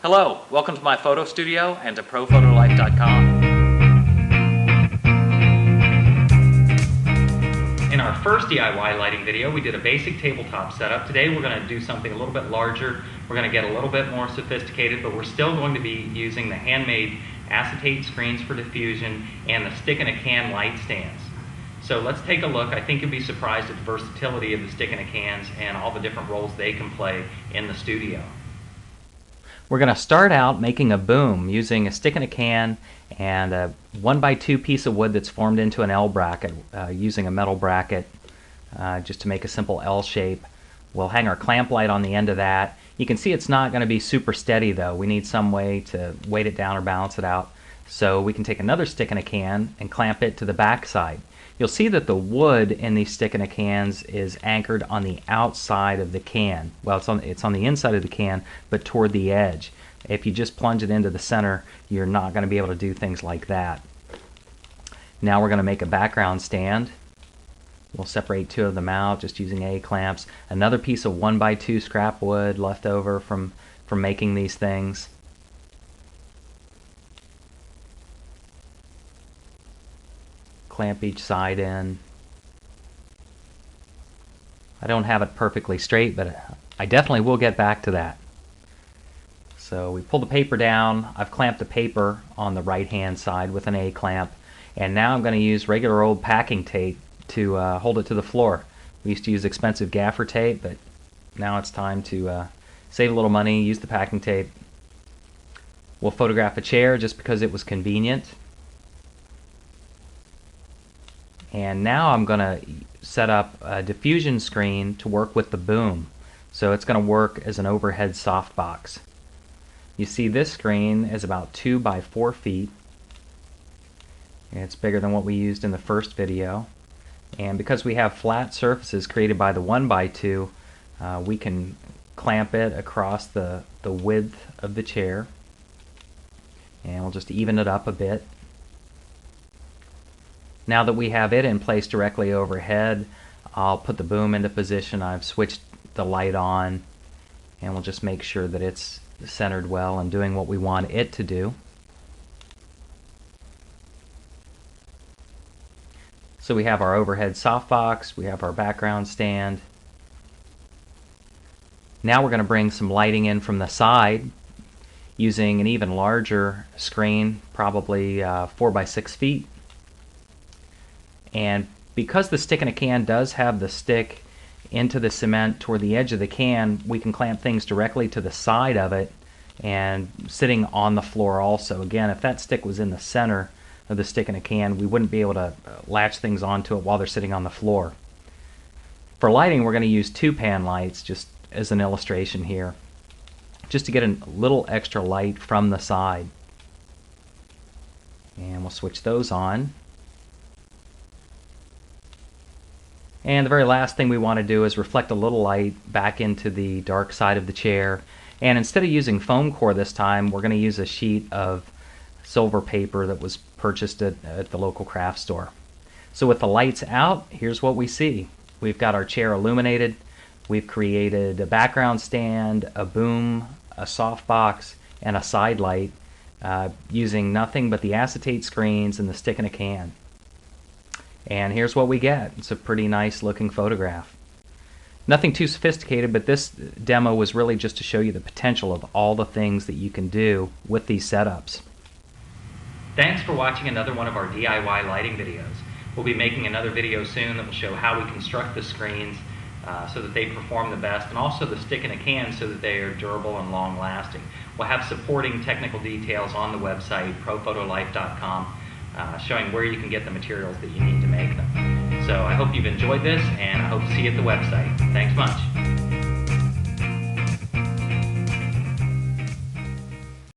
Hello, welcome to my photo studio and to ProPhotoLife.com. In our first DIY lighting video, we did a basic tabletop setup. Today we're going to do something a little bit larger. We're going to get a little bit more sophisticated, but we're still going to be using the handmade acetate screens for diffusion and the stick-in-a-can light stands. So let's take a look. I think you'll be surprised at the versatility of the stick-in-a-cans and all the different roles they can play in the studio. We're going to start out making a boom using a stick-in-a-can and a 1x2 piece of wood that's formed into an L bracket using a metal bracket just to make a simple L shape. We'll hang our clamp light on the end of that. You can see it's not going to be super steady though. We need some way to weight it down or balance it out. So we can take another stick-in-a-can and clamp it to the back side. You'll see that the wood in these stick-in-a-cans is anchored on the outside of the can. Well, it's on the inside of the can, but toward the edge. If you just plunge it into the center, you're not going to be able to do things like that. Now we're going to make a background stand. We'll separate two of them out just using A-clamps. Another piece of 1x2 scrap wood left over from making these things. Clamp each side in. I don't have it perfectly straight, but I definitely will get back to that. So we pull the paper down. I've clamped the paper on the right hand side with an A-clamp, and now I'm going to use regular old packing tape to hold it to the floor. We used to use expensive gaffer tape, but now it's time to save a little money, use the packing tape. We'll photograph a chair just because it was convenient. And now I'm going to set up a diffusion screen to work with the boom. So it's going to work as an overhead softbox. You see this screen is about 2 by 4 feet. It's bigger than what we used in the first video. And because we have flat surfaces created by the 1x2, we can clamp it across the width of the chair. And we'll just even it up a bit. Now that we have it in place directly overhead, I'll put the boom into position. I've switched the light on, and we'll just make sure that it's centered well and doing what we want it to do. So we have our overhead softbox, we have our background stand. Now we're going to bring some lighting in from the side using an even larger screen, probably 4 by 6 feet. And because the stick-in-a-can does have the stick into the cement toward the edge of the can, we can clamp things directly to the side of it and sitting on the floor also. Again, if that stick was in the center of the stick-in-a-can, we wouldn't be able to latch things onto it while they're sitting on the floor. For lighting, we're going to use 2-pan lights just as an illustration here, just to get a little extra light from the side. And we'll switch those on. And the very last thing we want to do is reflect a little light back into the dark side of the chair. And instead of using foam core this time, we're going to use a sheet of silver paper that was purchased at the local craft store. So with the lights out, here's what we see. We've got our chair illuminated. We've created a background stand, a boom, a softbox, and a side light using nothing but the acetate screens and the stick-in-a-can. And here's what we get. It's a pretty nice looking photograph. Nothing too sophisticated, but this demo was really just to show you the potential of all the things that you can do with these setups. Thanks for watching another one of our DIY lighting videos. We'll be making another video soon that will show how we construct the screens so that they perform the best, and also the stick-in-a-can so that they are durable and long-lasting. We'll have supporting technical details on the website, ProPhotoLife.com. Showing where you can get the materials that you need to make them. So I hope you've enjoyed this, and I hope to see you at the website. Thanks much.